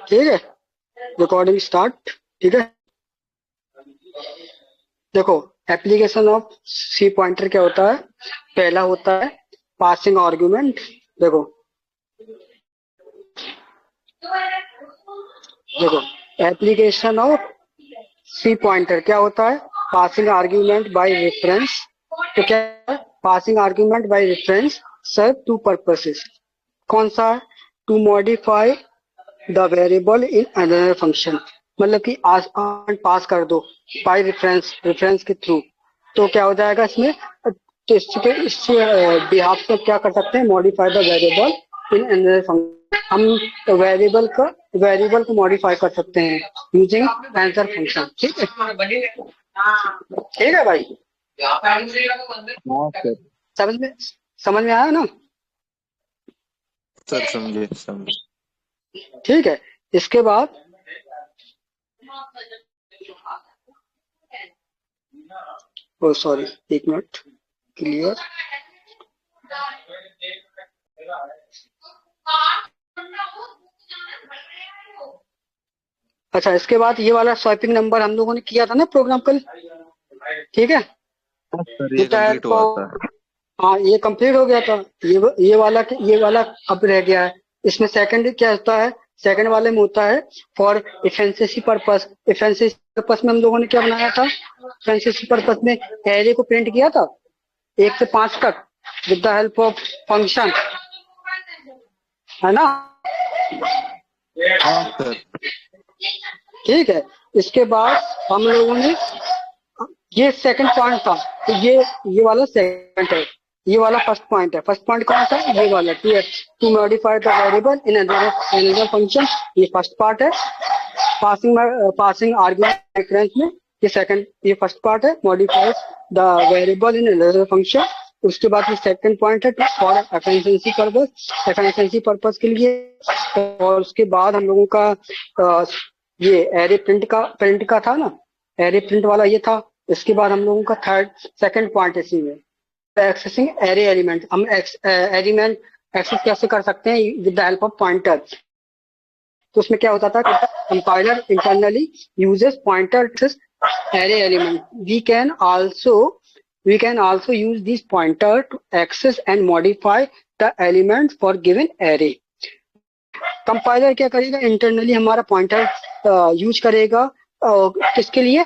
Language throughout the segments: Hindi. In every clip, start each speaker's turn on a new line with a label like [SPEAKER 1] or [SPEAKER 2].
[SPEAKER 1] ठीक है, रिकॉर्डिंग स्टार्ट। ठीक है, देखो एप्लीकेशन ऑफ सी पॉइंटर क्या होता है। पहला होता है पासिंग आर्गुमेंट। देखो देखो एप्लीकेशन ऑफ सी पॉइंटर क्या होता है, पासिंग आर्ग्यूमेंट बाय रेफरेंस। तो क्या है, passing argument by reference serve two purposes. कौन सा है, to modify the variable in another function, मतलब कि आर्गुमेंट पास कर दो बाय रेफरेंस, रेफरेंस के थ्रू। तो क्या हो जाएगा इसमें, तो इससे बिहाफ से क्या कर सकते हैं, modify the variable in another function. हम वेरिएबल को मॉडिफाई कर सकते हैं यूजिंग आंसर फंक्शन। ठीक है, ठीक है भाई,
[SPEAKER 2] हाँ सर।
[SPEAKER 1] समझ में समझ में आया ना।
[SPEAKER 2] सर समझे समझे।
[SPEAKER 1] ठीक है, इसके बाद ओ सॉरी, एक मिनट, क्लियर। अच्छा, इसके बाद ये वाला स्वैपिंग नंबर हम लोगों ने किया था ना प्रोग्राम कल। ठीक है,
[SPEAKER 2] हाँ सर, ये
[SPEAKER 1] टायर
[SPEAKER 2] कंप्लीट हुआ था।
[SPEAKER 1] हाँ ये कंप्लीट हो गया था। ये वाला अब रह गया है। इसमें सेकंड क्या होता है, सेकंड वाले में होता है फॉर इफेंसिसी पर्पस। इफेंसिसी पर्पस में हम लोगों ने क्या बनाया था, इफेंसिसी पर्पस में एरे को प्रिंट किया था 1 से 5 तक with the help of function, है ना।
[SPEAKER 2] हाँ सर।
[SPEAKER 1] ठीक है, इसके बाद हम लोगों ने, ये सेकंड पॉइंट था, तो ये वाला सेकंड है, ये वाला फर्स्ट पॉइंट है। फर्स्ट पॉइंट कौन सा है, ये वाला, to modify the variable in another function, ये फर्स्ट पार्ट है। पासिंग आर्गुमेंट रेफरेंस में ये सेकंड, ये फर्स्ट पार्ट है, modify the variable in another function. उसके बाद ये सेकंड पॉइंट है for efficiency purpose, efficiency purpose के लिए। और उसके बाद हम लोगों का ये एरे प्रिंट का था ना, एरे प्रिंट वाला ये था। इसके बाद हम लोगों का थर्ड सेकंड पॉइंट इसी में, एक्सेसिंग एरे एलिमेंट। हम एलिमेंट एक्सेस कैसे कर सकते हैं, with the help of pointer. तो उसमें क्या होता था, compiler internally uses pointer access array element. We can also use this pointer to access and modify the element for given array. Compiler क्या करेगा, इंटरनली हमारा पॉइंटर यूज करेगा किसके लिए,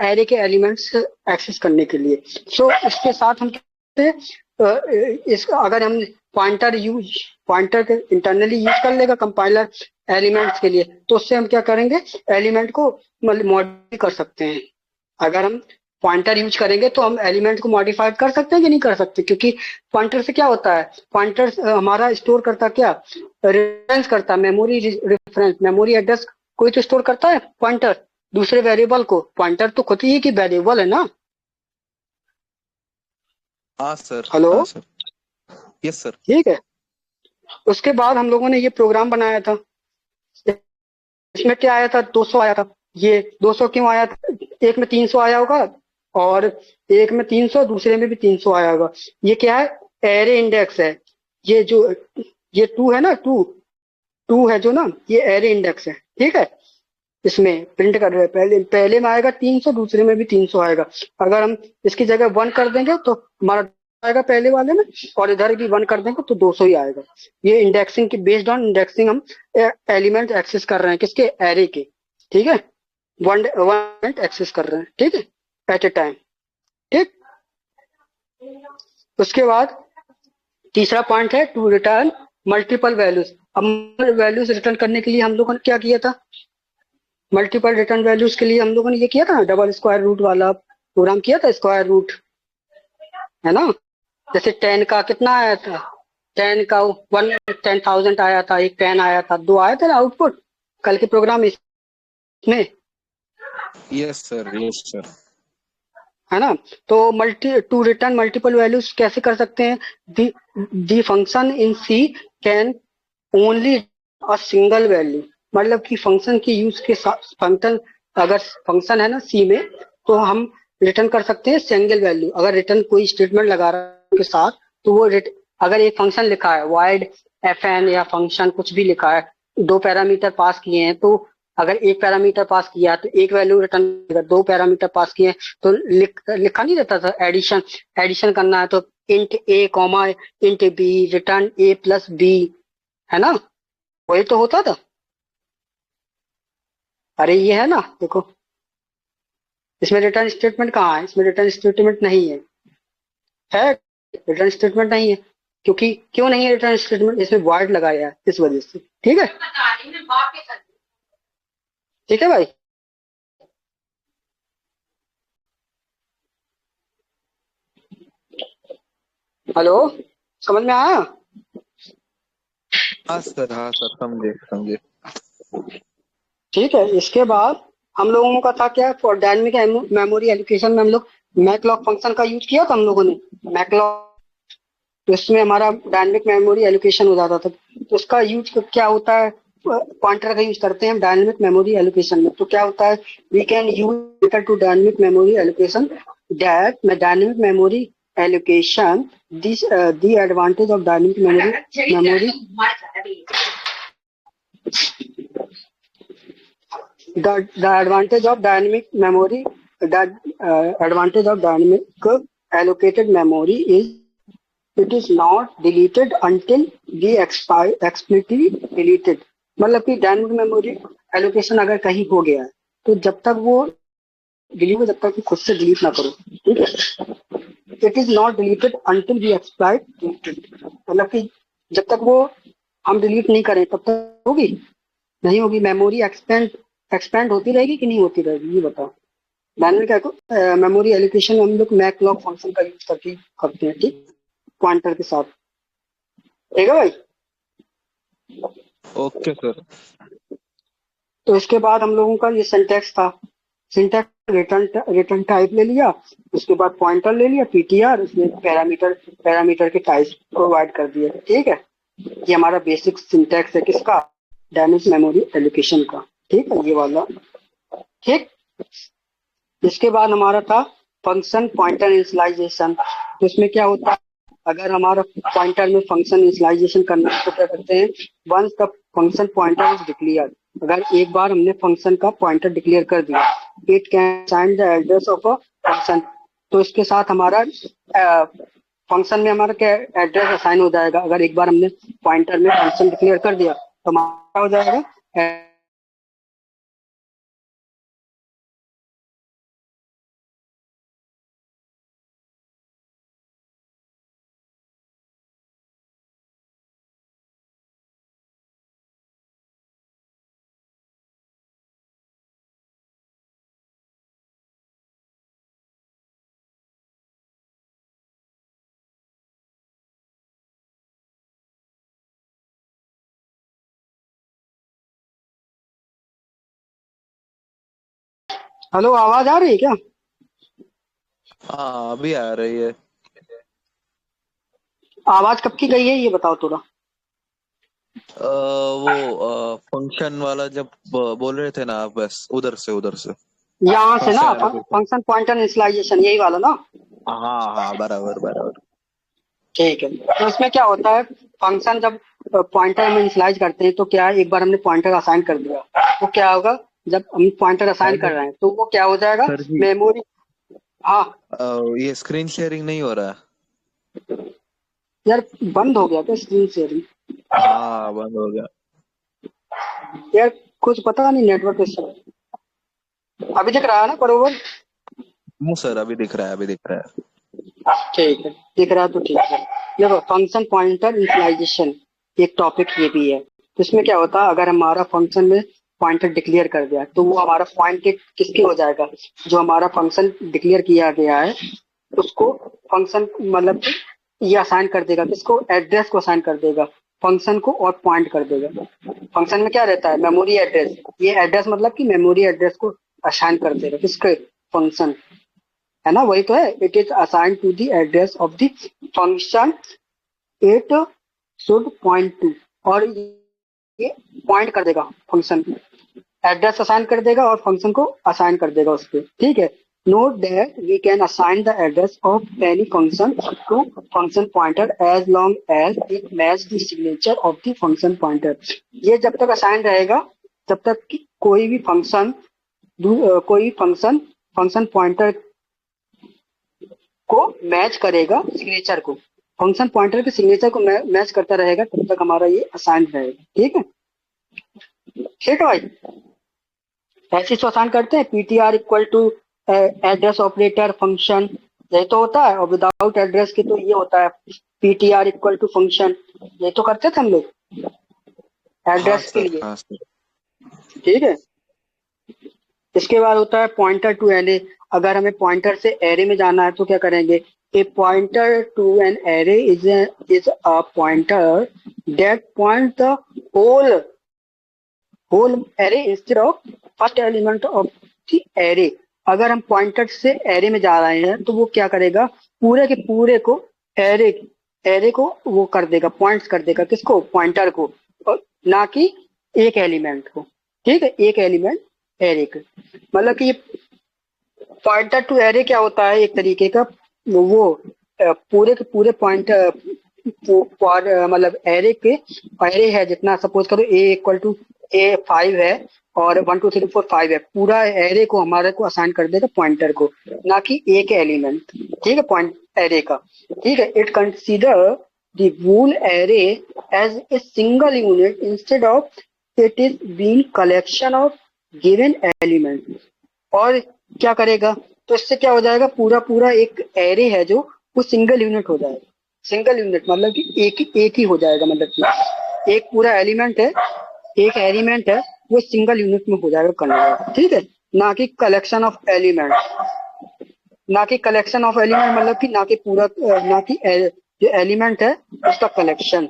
[SPEAKER 1] एरे के एलिमेंट्स एक्सेस करने के लिए। सो इसके साथ हम कहते हैं, इसका अगर हम पॉइंटर के इंटरनली यूज कर लेगा कंपाइलर एलिमेंट्स के लिए, तो उससे हम क्या करेंगे, एलिमेंट को मॉडिफाई कर सकते हैं। अगर हम पॉइंटर यूज करेंगे तो हम एलिमेंट को मॉडिफाई कर सकते हैं कि नहीं कर सकते, क्योंकि पॉइंटर से क्या होता है, पॉइंटर हमारा स्टोर करता क्या, रेफरेंस करता है, मेमोरी रेफरेंस, मेमोरी एड्रेस कोई तो स्टोर करता है पॉइंटर दूसरे वेरिएबल को। पॉइंटर तो खुद ही की वेरिएबल है ना।
[SPEAKER 2] हाँ सर।
[SPEAKER 1] हेलो,
[SPEAKER 2] हाँ सर। Yes sir.
[SPEAKER 1] ठीक है। उसके बाद हम लोगों ने ये प्रोग्राम बनाया था, इसमें क्या आया था, 200 आया था। ये 200 क्यों आया था, एक में 300 आया होगा और एक में 300, दूसरे में भी 300 आया होगा। ये क्या है, एरे इंडेक्स है। ये जो ये टू है ना, टू है जो ना, ये एरे इंडेक्स है। ठीक है, इसमें प्रिंट कर रहे हैं, पहले पहले में आएगा 300, दूसरे में भी 300 आएगा। अगर हम इसकी जगह 1 कर देंगे तो हमारा आएगा पहले वाले में, और इधर भी 1 कर देंगे तो 200 ही आएगा। ये इंडेक्सिंग की, बेस्ड ऑन इंडेक्सिंग हम एलिमेंट एक्सेस कर रहे हैं, किसके, एरे के। ठीक है, वन वन एक्सेस कर रहे हैं, ठीक है, एट ए टाइम। ठीक, उसके बाद तीसरा पॉइंट है टू रिटर्न मल्टीपल वैल्यूज। अब वैल्यूज रिटर्न करने के लिए हम लोगों ने क्या किया था, मल्टीपल रिटर्न वैल्यूज के लिए हम लोगों ने ये किया था ना, डबल स्क्वायर रूट वाला प्रोग्राम किया था, स्क्वायर रूट, है ना। जैसे 10 का कितना आया था, 10 का 10,000 आया था, एक 10 आया था, 2 आया था ना आउटपुट कल के प्रोग्राम इसमें,
[SPEAKER 2] यस सर। Yes sir.
[SPEAKER 1] है ना। तो टू रिटर्न मल्टीपल वैल्यूज कैसे कर सकते हैं, the function in C can only a single value. मतलब कि फंक्शन की यूज के साथ, फंक्शन अगर फंक्शन है ना सी में, तो हम रिटर्न कर सकते हैं सिंगल वैल्यू। अगर रिटर्न कोई स्टेटमेंट लगा रहा है के साथ, तो वो अगर एक फंक्शन लिखा है वाइड एफ एन या फंक्शन कुछ भी लिखा है, दो पैरामीटर पास किए हैं, तो अगर एक पैरामीटर पास किया तो एक वैल्यू रिटर्न करेगा, दो पैरामीटर पास किए हैं तो लिखा नहीं रहता था एडिशन, एडिशन करना है तो इंट ए कॉमा इंट बी रिटर्न ए प्लस बी, है ना, वही तो होता था। अरे ये है ना, देखो इसमें रिटर्न स्टेटमेंट कहाँ है, इसमें रिटर्न स्टेटमेंट नहीं है रिटर्न स्टेटमेंट नहीं है, क्योंकि क्यों नहीं है रिटर्न स्टेटमेंट, इसमें वॉइड लगाया है इस वजह से। ठीक है, ठीक है भाई। हेलो, समझ में आया?
[SPEAKER 2] हाँ सर, समझे समझे।
[SPEAKER 1] ठीक है, इसके बाद हम लोगों का था क्या, फॉर डायनेमिक मेमोरी एलोकेशन में हम लोग मैकलॉग फंक्शन का यूज किया था हम लोगों ने, मैकलॉग। तो इसमें हमारा डायनेमिक मेमोरी एलोकेशन हो जाता था। तो उसका यूज क्या होता है, पॉइंटर का यूज करते हैं हम डायनेमिक मेमोरी एलोकेशन में। तो क्या होता है, we can use to dynamic memory allocation that dynamic memory allocation this the advantage of dynamic memory the advantage of dynamic memory, advantage of dynamic allocated memory is it is not deleted until we explicitly deleted। मतलब कि डायनेमिक मेमोरी एलोकेशन अगर कहीं हो गया है तो जब तक वो डिलीट हो, जब तक खुद से डिलीट ना करो। ठीक है, it is not deleted until we exploit deleted, मतलब कि जब तक वो हम डिलीट नहीं करें तब तक होगी नहीं होगी, मेमोरी एक्सपेंड होती रहेगी कि नहीं होती रहेगी, ये बताओ। डायनेमिक मेमोरी एलोकेशन हम लोग मैकलॉग फंक्शन का यूज करके करते हैं, ठीक, पॉइंटर के साथ। ठीक है भाई।
[SPEAKER 2] Okay sir.
[SPEAKER 1] तो इसके बाद हम लोगों का ये सिंटैक्स था, सिंटैक्स रिटर्न टाइप ले लिया, उसके बाद पॉइंटर ले लिया पीटीआर, उसमें पैरामीटर के टाइप प्रोवाइड कर दिए। ठीक है, ये हमारा बेसिक सिंटैक्स है किसका, डायनेमिक मेमोरी एलोकेशन का। ठीक है, ये वाला। ठीक, इसके बाद हमारा था फंक्शन पॉइंटर इनिशियलाइजेशन। तो इसमें क्या होता है, अगर हमारा पॉइंटर में फंक्शन इनिशियलाइजेशन करना है तो क्या करते हैं, once the function pointer is declare, अगर एक बार हमने फंक्शन का पॉइंटर डिक्लेयर कर दिया, it can assign the address of a function. तो इसके साथ हमारा फंक्शन में हमारा क्या एड्रेस असाइन हो जाएगा। अगर एक बार हमने पॉइंटर में फंक्शन डिक्लेयर कर दिया तो हमारा हो जाएगा हेलो, आवाज आ रही है क्या?
[SPEAKER 2] हाँ अभी आ रही है।
[SPEAKER 1] आवाज कब की गई है ये बताओ थोड़ा।
[SPEAKER 2] वो फंक्शन वाला जब बोल रहे थे ना आप, बस उधर से
[SPEAKER 1] यहाँ से ना
[SPEAKER 2] function allocation.
[SPEAKER 1] Function pointer initialization, यही वाला ना।
[SPEAKER 2] हाँ हाँ, बराबर बराबर।
[SPEAKER 1] ठीक है, तो इसमें क्या होता है, फंक्शन जब पॉइंटर में इनिशियलाइज करते हैं तो क्या है, एक बार हमने पॉइंटर असाइन कर दिया तो क्या होगा, जब हम पॉइंटर असाइन कर
[SPEAKER 2] सर
[SPEAKER 1] रहे हैं तो वो क्या हो जाएगा,
[SPEAKER 2] सर जी,
[SPEAKER 1] मेमोरी। हाँ
[SPEAKER 2] ये स्क्रीन शेयरिंग नहीं हो रहा।
[SPEAKER 1] यार, बंद हो गया क्या स्क्रीन शेयरिंग?
[SPEAKER 2] हाँ बंद हो गया।
[SPEAKER 1] यार कुछ पता नहीं नेटवर्क इश्यू। अभी दिख रहा है ना बरोबर?
[SPEAKER 2] मुँह सर, अभी दिख रहा है, अभी दिख रहा है।
[SPEAKER 1] ठीक है, दिख रहा है तो ठीक है। देखो, फंक्शन पॉइंटर इनिशियलाइजेशन एक टॉपिक ये भी है। तो इसमें क्या होता है, अगर हमारा फंक्शन में पॉइंटर डिक्लेयर कर दिया तो वो हमारा पॉइंट किसके हो जाएगा, जो हमारा फंक्शन डिक्लेयर किया गया है उसको फंक्शन मतलब ये असाइन कर देगा, किसको, एड्रेस को असाइन कर देगा फंक्शन को और पॉइंट कर देगा। फंक्शन में क्या रहता है, मेमोरी एड्रेस, ये एड्रेस मतलब कि मेमोरी एड्रेस को असाइन कर देगा किसके, फंक्शन, है ना, वही तो है। It is assign to the address of the function it should point to, और ये पॉइंट कर देगा फंक्शन, एड्रेस असाइन कर देगा और फंक्शन को असाइन कर देगा उस पर। ठीक है, Note that we can assign the address of any function to function pointer as long as it matches the signature of the function pointer. ये जब तक असाइन रहेगा तब तक कि कोई भी फंक्शन फंक्शन पॉइंटर को मैच करेगा सिग्नेचर को, फंक्शन पॉइंटर के सिग्नेचर को मैच करता रहेगा तब तक हमारा ये असाइन रहेगा। ठीक है, ठीक है भाई। ऐसे तो आसान करते हैं, PTR equal to address operator function, यही तो होता है। और विदाउट एड्रेस के तो ये होता है पीटीआर इक्वल टू फंक्शन, ये तो करते थे हम लोग
[SPEAKER 2] हाँ
[SPEAKER 1] एड्रेस के
[SPEAKER 2] सर,
[SPEAKER 1] लिए।
[SPEAKER 2] हाँ सर।
[SPEAKER 1] ठीक है, इसके बाद होता है पॉइंटर टू एरे। अगर हमें पॉइंटर से एरे में जाना है तो क्या करेंगे, a pointer to an array is a pointer that point the whole array instead of first element of the array. अगर हम पॉइंटर से एरे में जा रहे हैं तो वो क्या करेगा, पूरे के पूरे को एरे को वो कर देगा, पॉइंट्स कर देगा, किसको, पॉइंटर को, और ना कि एक एलिमेंट को। ठीक है, एक एलिमेंट एरे के, मतलब कि पॉइंटर टू एरे क्या होता है, एक तरीके का वो पूरे के पूरे पॉइंट मतलब एरे है जितना, सपोज करो ए इक्वल टू ए 5 है और 1 2 3 4 5 है, पूरा एरे को हमारे को असाइन कर देगा पॉइंटर को, ना कि एक एलिमेंट। ठीक है, पॉइंट एरे का। ठीक है, it consider the whole array as a single unit instead of it is being collection of given element. और क्या करेगा, तो इससे क्या हो जाएगा, पूरा पूरा एक एरे है जो वो सिंगल यूनिट हो जाएगा। सिंगल यूनिट मतलब कि एक ही हो जाएगा, मतलब कि एक पूरा एलिमेंट है, एक एलिमेंट है, वो सिंगल यूनिट में हो जाएगा कन्वर्ट। ठीक है, ना कि कलेक्शन ऑफ एलिमेंट, ना कि कलेक्शन ऑफ एलिमेंट मतलब कि ना कि पूरा, ना कि जो एलिमेंट है उसका कलेक्शन।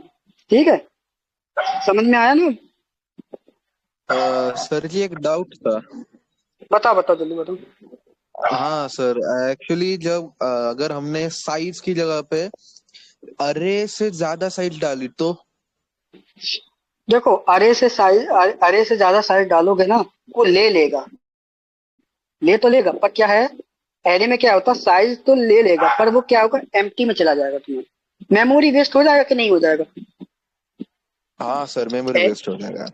[SPEAKER 1] ठीक है, समझ में आया ना?
[SPEAKER 2] सर जी एक डाउट था।
[SPEAKER 1] बताओ बताओ जल्दी बताओ।
[SPEAKER 2] हाँ सर, एक्चुअली जब अगर हमने साइज की जगह पे अरे से ज्यादा साइज डाली तो?
[SPEAKER 1] देखो, अरे से ज्यादा साइज डालोगे ना, वो ले लेगा, ले तो लेगा, पर क्या है, एरे में क्या होता है, साइज तो ले लेगा पर वो क्या होगा, एम्प्टी में चला जाएगा, तुम्हें मेमोरी वेस्ट हो जाएगा कि नहीं हो जाएगा?
[SPEAKER 2] हाँ सर, मेमोरी वेस्ट हो जाएगा।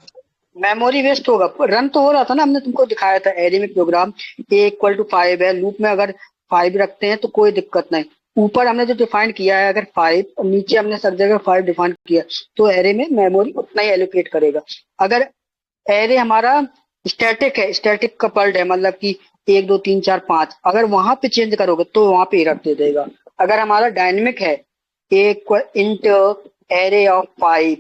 [SPEAKER 1] मेमोरी वेस्ट होगा, रन तो हो रहा था ना, हमने तुमको दिखाया था एरे में प्रोग्राम ए इक्वल टू 5 है, लूप में अगर 5 रखते हैं तो कोई दिक्कत नहीं। ऊपर हमने जो डिफाइन किया है अगर 5, और नीचे हमने सब जगह 5 डिफाइन किया, तो एरे में मेमोरी उतना ही एलोकेट करेगा। अगर एरे हमारा स्टैटिक है, स्टैटिक कपल्ड है, मतलब कि 1 2 3 4 5, अगर वहां पे चेंज करोगे तो वहां पे एरर दे देगा। अगर हमारा डायनेमिक है, एक इंट एरे ऑफ 5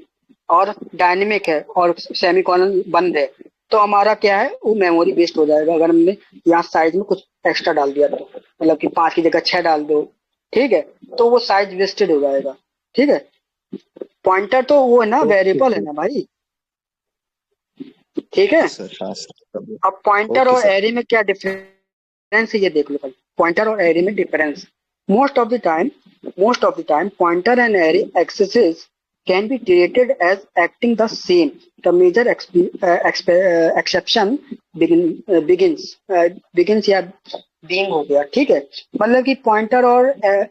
[SPEAKER 1] और डायनेमिक है और सेमीकोलन बंद है, तो हमारा क्या है, वो मेमोरी वेस्ट हो जाएगा। अगर हमने यहाँ साइज में कुछ एक्स्ट्रा डाल दिया तो, मतलब कि 5 की जगह 6 डाल दो, ठीक है, तो वो साइज वेस्टेड हो जाएगा। ठीक है, पॉइंटर तो वो है ना,
[SPEAKER 2] ओके
[SPEAKER 1] वेरिएबल है
[SPEAKER 2] सर।
[SPEAKER 1] ना भाई। ठीक है,
[SPEAKER 2] हाँ सर, हाँ सर।
[SPEAKER 1] अब पॉइंटर
[SPEAKER 2] ओके
[SPEAKER 1] और
[SPEAKER 2] सर।
[SPEAKER 1] एरे में क्या डिफरेंस है ये देख लो भाई, पॉइंटर और एरे में difference. Most of the time pointer and array axes can be treated as acting the same. The major exception begins या being हो गया। ठीक है, मतलब कि पॉइंटर और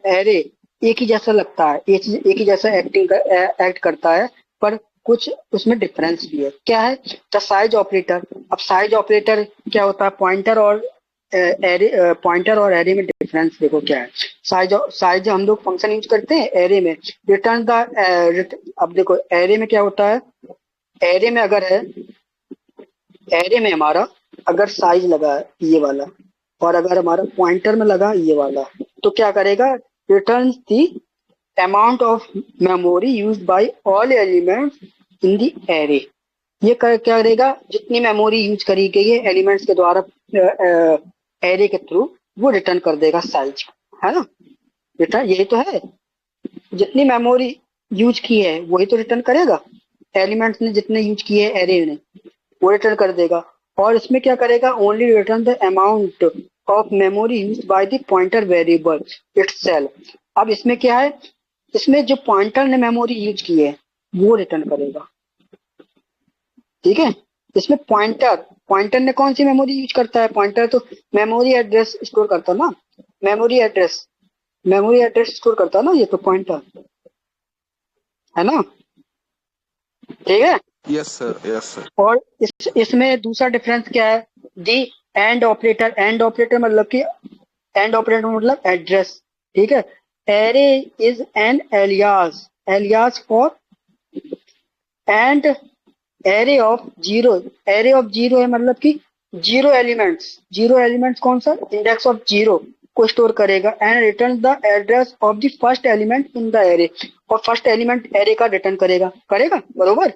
[SPEAKER 1] एरे एक ही जैसा लगता है, एक ही जैसा एक्ट करता है, पर कुछ उसमें डिफरेंस भी है। क्या है, द साइज ऑपरेटर। अब साइज ऑपरेटर क्या होता है, पॉइंटर और एरे में डिफरेंस देखो क्या है। साइज हम लोग फंक्शन यूज करते हैं एरे में, रिटर्न द। अब देखो एरे में क्या होता है, एरे में अगर है, एरे में हमारा अगर साइज लगा है ये वाला, और अगर हमारा पॉइंटर में लगा ये वाला, तो क्या करेगा, return the amount of memory used by all elements in the array. ये क्या करेगा, जितनी मेमोरी यूज करी गई है एलिमेंट्स के द्वारा एरे के थ्रू, वो रिटर्न कर देगा साइज, है ना। रिटर्न यही तो है, जितनी मेमोरी यूज की है वही तो रिटर्न करेगा, एलिमेंट्स ने जितने यूज किए हैं एरे ने, वो रिटर्न कर देगा। और इसमें क्या करेगा, only return the amount of memory used by the pointer variable itself. अब इसमें क्या है, इसमें जो पॉइंटर ने मेमोरी यूज की है वो रिटर्न करेगा। ठीक है, इसमें पॉइंटर पॉइंटर ने कौन सी मेमोरी यूज करता है? पॉइंटर तो मेमोरी एड्रेस स्टोर करता है ना, मेमोरी एड्रेस स्टोर करता है ना, ये तो पॉइंटर है ना, ठीक है।
[SPEAKER 2] Yes sir, yes sir.
[SPEAKER 1] और इसमें दूसरा डिफरेंस क्या है? दी एंड ऑपरेटर मतलब कि एंड ऑपरेटर मतलब एड्रेस, ठीक है। Array is an alias for and array of zero है, मतलब कि जीरो एलिमेंट्स कौन सा? इंडेक्स ऑफ जीरो को स्टोर करेगा and return the address of the first element in the array, और फर्स्ट एलिमेंट एरे का रिटर्न करेगा बरोबर।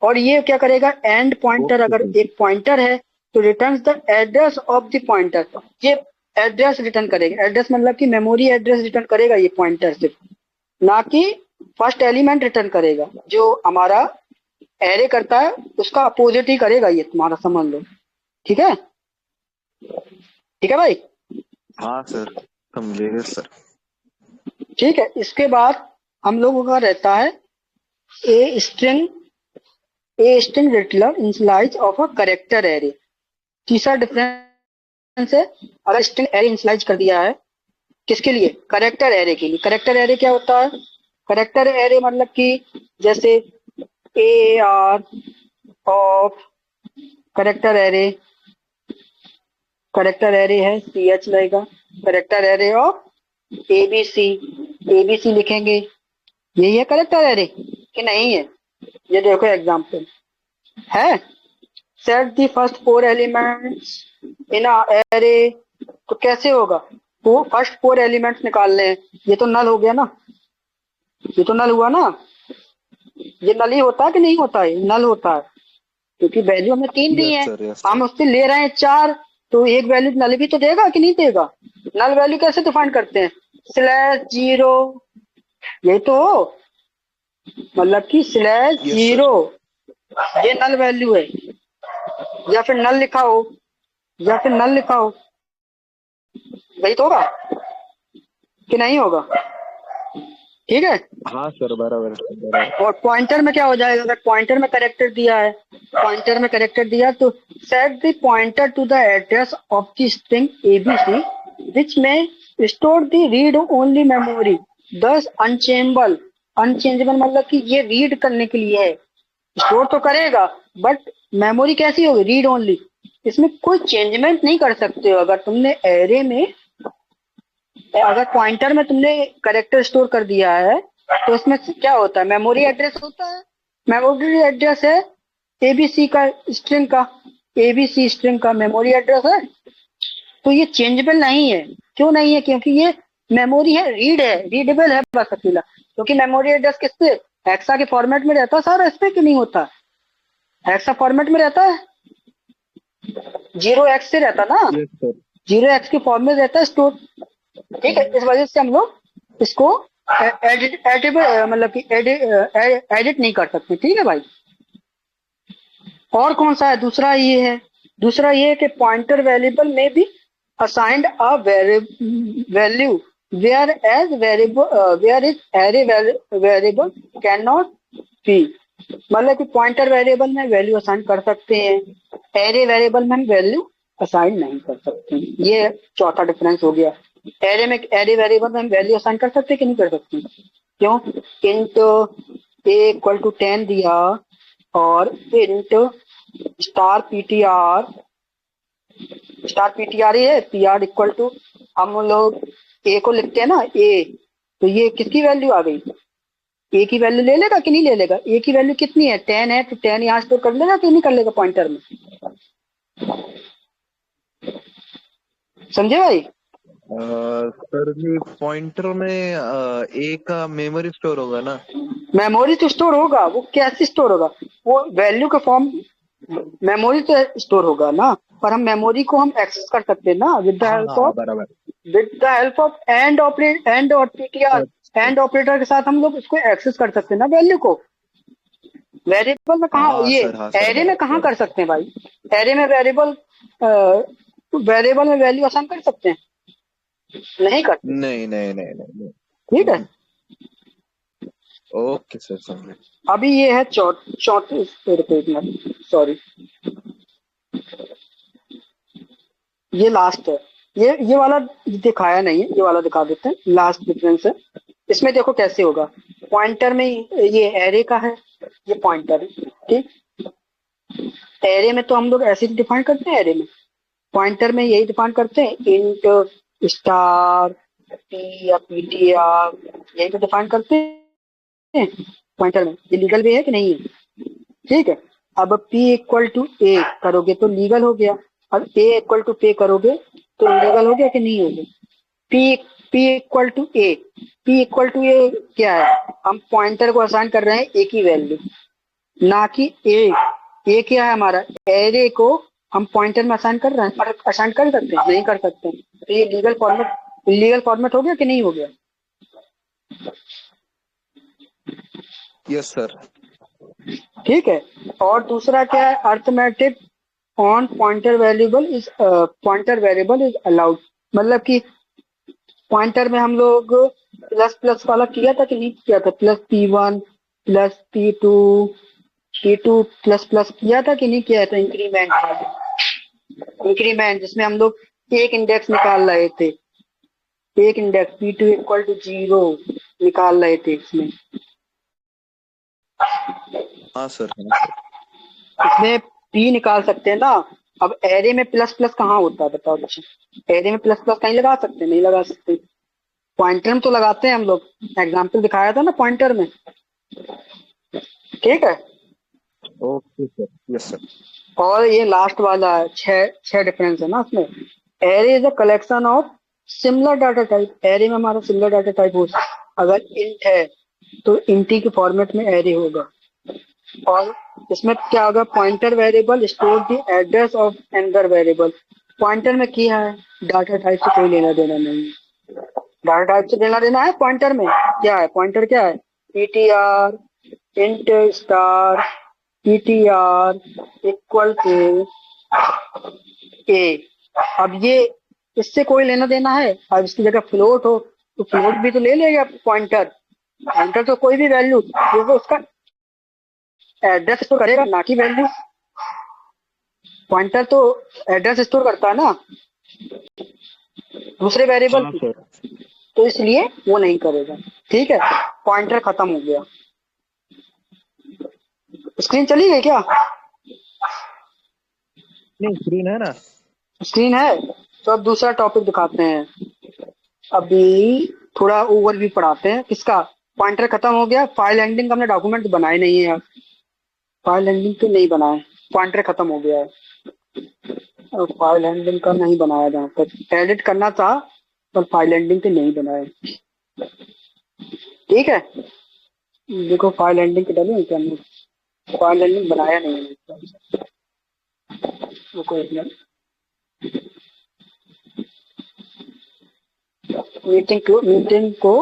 [SPEAKER 1] और ये क्या करेगा? एंड पॉइंटर,
[SPEAKER 2] ओके
[SPEAKER 1] अगर
[SPEAKER 2] सर।
[SPEAKER 1] एक पॉइंटर है तो return the address of the pointer, ये एड्रेस रिटर्न करेगा। एड्रेस मतलब कि मेमोरी एड्रेस रिटर्न करेगा ये पॉइंटर सिर्फ, ना कि फर्स्ट एलिमेंट रिटर्न करेगा। जो हमारा एरे करता है उसका अपोजिट ही करेगा ये, तुम्हारा समझ लो, ठीक है, ठीक है भाई।
[SPEAKER 2] हाँ सर, समझे गए सर।
[SPEAKER 1] ठीक है, इसके बाद हम लोगों का रहता है a string literal initialize of a character array. तीसरा डिफरेंस है, अगर स्ट्रिंग एरे इनिशियलाइज कर दिया है किसके लिए? करेक्टर एरे के लिए। करेक्टर एरे क्या होता है? करेक्टर एरे मतलब कि जैसे AR ऑफ करेक्टर एरे है CH रहेगा। Character array of ABC, ABC लिखेंगे, यही है करेक्टर एरे कि नहीं है? ये देखो एग्जाम्पल है, set the first 4 elements in array. तो कैसे होगा? वो फर्स्ट 4 एलिमेंट्स निकालने हैं, ये तो नल हो गया ना, ये तो नल हुआ ना, ये नल ही होता है कि नहीं होता है? नल होता है, क्योंकि वैल्यू हमें 3 दी
[SPEAKER 2] यस
[SPEAKER 1] है,
[SPEAKER 2] सर, यस
[SPEAKER 1] हम
[SPEAKER 2] सर।
[SPEAKER 1] उससे ले रहे हैं 4, तो एक वैल्यू नल भी तो देगा कि नहीं देगा? नल वैल्यू कैसे डिफाइन करते हैं? /0, यही तो हो, मतलब कि
[SPEAKER 2] यस सर।
[SPEAKER 1] /0 ये नल वैल्यू है, या फिर नल लिखा हो, वही तो होगा कि नहीं होगा, ठीक है।
[SPEAKER 2] हाँ सर, बराबर सर, बराबर।
[SPEAKER 1] और पॉइंटर में क्या हो जाएगा? अगर पॉइंटर में करेक्टर दिया तो set the pointer to the address of the string ABC which में store the read only memory, this unchangeable मतलब कि ये रीड करने के लिए है, स्टोर तो करेगा बट मेमोरी कैसी होगी? रीड ओनली, इसमें कोई चेंजमेंट नहीं कर सकते हो। अगर तुमने एरे में, अगर पॉइंटर में तुमने करेक्टर स्टोर कर दिया है तो इसमें क्या होता है? मेमोरी एड्रेस होता है, मेमोरी एड्रेस है एबीसी का, स्ट्रिंग का मेमोरी एड्रेस है, तो ये चेंजेबल नहीं है। क्यों नहीं है? क्योंकि ये मेमोरी है, रीडेबल है बस अकेला, क्योंकि मेमोरी एड्रेस किससे? हेक्सा के फॉर्मेट में रहता है सारा, इसमें क्यों नहीं होता? हेक्सा फॉर्मेट में रहता है, 0x से रहता ना,
[SPEAKER 2] यस सर।
[SPEAKER 1] 0x के फॉर्म में रहता है स्टोर, ठीक है। इस वजह से हम लोग इसको एडिट मतलब कि एडिट नहीं कर सकते, ठीक है भाई। और कौन सा है? दूसरा ये है कि पॉइंटर वेरिएबल में भी assigned a value where is array variable can not be, मतलब कि पॉइंटर वेरिएबल में वैल्यू असाइन कर सकते हैं, एरे वेरिएबल में हम वैल्यू असाइन नहीं कर सकते। ये चौथा डिफरेंस हो गया। एरे वेरिएबल में हम वैल्यू असाइन कर सकते कि नहीं कर सकते? क्यों? इंट A = 10 दिया और इंट स्टार पीटीआर ही है, PR हम लोग ए को लिखते हैं ना, ए, तो ये किसकी वैल्यू आ गई? ए की वैल्यू ले लेगा कि नहीं ले लेगा? ए की वैल्यू कितनी है? 10 है, तो 10 यहाँ स्टोर कर लेगा कि नहीं कर लेगा पॉइंटर में? समझे भाई?
[SPEAKER 2] सर जी, पॉइंटर में ए का मेमोरी स्टोर होगा ना?
[SPEAKER 1] मेमोरी तो स्टोर होगा, वो कैसे स्टोर होगा? वो वैल्यू के फॉर्म, मेमोरी तो स्टोर होगा ना, पर हम मेमोरी को हम एक्सेस कर सकते हैं ना विद द
[SPEAKER 2] हाँ
[SPEAKER 1] हेल्प
[SPEAKER 2] हाँ,
[SPEAKER 1] ऑफ
[SPEAKER 2] बराबर।
[SPEAKER 1] एंड और पीटीआर, एंड ऑपरेटर के साथ हम लोग इसको एक्सेस कर सकते हैं ना वैल्यू को। वेरिएबल में कहा
[SPEAKER 2] हाँ
[SPEAKER 1] ये,
[SPEAKER 2] सर, हाँ सर,
[SPEAKER 1] एरे में कहाँ
[SPEAKER 2] बराबर।
[SPEAKER 1] कर सकते हैं भाई? एरे में वेरिएबल में वैल्यू असाइन कर सकते हैं? नहीं करते,
[SPEAKER 2] नहीं नहीं नहीं नहीं नहीं।
[SPEAKER 1] ठीक है।
[SPEAKER 2] ओके सर, समझे।
[SPEAKER 1] अभी ये है चौथे, सॉरी, ये लास्ट है। ये वाला दिखाया नहीं है, ये वाला दिखा देते हैं, लास्ट डिफरेंस है। इसमें देखो कैसे होगा, पॉइंटर में ये एरे का है, ये पॉइंटर है, ठीक। एरे में तो हम लोग ऐसे डिफाइन करते हैं, एरे में पॉइंटर में यही डिफाइन करते हैं, इंट स्टार पी या पीटीआर, यही तो डिफाइन करते हैं पॉइंटर में। ये लीगल भी है कि नहीं है, ठीक है। अब p इक्वल टू ए करोगे तो लीगल हो गया, और a इक्वल टू पे करोगे तो लीगल हो गया कि नहीं हो गया। p p equal to a, p equal to a क्या है, हम पॉइंटर को असाइन कर रहे हैं a की वैल्यू, ना कि ए क्या है हमारा, एरे को हम पॉइंटर में असाइन कर रहे हैं, और असाइन कर सकते हैं, नहीं कर सकते हैं। तो ये लीगल फॉर्मेट हो गया कि नहीं हो गया।
[SPEAKER 2] Yes sir.
[SPEAKER 1] ठीक है। और दूसरा क्या है, arithmetic on pointer variable is allowed, मतलब कि पॉइंटर में हम लोग प्लस प्लस वाला किया था कि नहीं किया था, plus P1 plus P2 plus plus किया था कि नहीं किया था, इंक्रीमेंट जिसमें हम लोग एक इंडेक्स निकाल रहे थे, एक इंडेक्स P2 इक्वल टू 0 निकाल रहे थे इसमें।
[SPEAKER 2] हाँ सर।
[SPEAKER 1] इसमें P निकाल सकते हैं ना। अब एरे में प्लस प्लस कहाँ होता है बताओ बच्चे, एरे में प्लस प्लस कहीं लगा सकते हैं, नहीं लगा सकते। पॉइंटर में तो लगाते हैं हम लोग, एग्जाम्पल दिखाया था ना पॉइंटर में, ठीक है।
[SPEAKER 2] Okay sir. Yes sir.
[SPEAKER 1] और ये लास्ट वाला है, छह डिफरेंस है ना उसमें। Array is a collection of similar data type, array में हमारा सिमिलर डाटा टाइप हो, अगर इंट है तो इंटी के फॉर्मेट में एरे होगा। और इसमें क्या होगा, pointer variable store the address of another variable. Pointer में किया है, डाटा टाइप से कोई लेना देना नहीं है, डाटा टाइप से लेना देना है पॉइंटर में। क्या है पॉइंटर, क्या है, PTR int star PTR equal to a. अब ये इससे कोई लेना देना है, अब इसकी जगह फ्लोट हो तो फ्लोट भी तो ले लेगा पॉइंटर, पॉइंटर तो कोई भी वैल्यू, क्योंकि उसका एड्रेस स्टोर करेगा ना कि वैल्यू। पॉइंटर तो एड्रेस स्टोर करता है ना दूसरे वेरिएबल
[SPEAKER 2] हाँ
[SPEAKER 1] की,
[SPEAKER 2] सर।
[SPEAKER 1] तो इसलिए वो नहीं करेगा। ठीक है, पॉइंटर खत्म हो गया। स्क्रीन चली गई क्या,
[SPEAKER 2] नहीं, स्क्रीन है ना।
[SPEAKER 1] स्क्रीन है। तो अब दूसरा टॉपिक दिखाते हैं, अभी थोड़ा ओवरव्यू पढ़ाते हैं किसका। पॉइंटर खत्म हो गया, फाइल एंडिंग का हमने डॉक्यूमेंट बनाए नहीं है यार, फाइल एंडिंग तो नहीं बनाए, पॉइंटर खत्म हो गया है, और फाइल हैंडलिंग का नहीं बनाया, जहाँ तक एडिट करना था पर फाइल हैंडलिंग के नहीं बनाए। ठीक है, देखो फाइल हैंडलिंग के डाले क्या, हमने फाइल हैंडलिंग बनाया नहीं है। रुको एक मिनट, मीटिंग को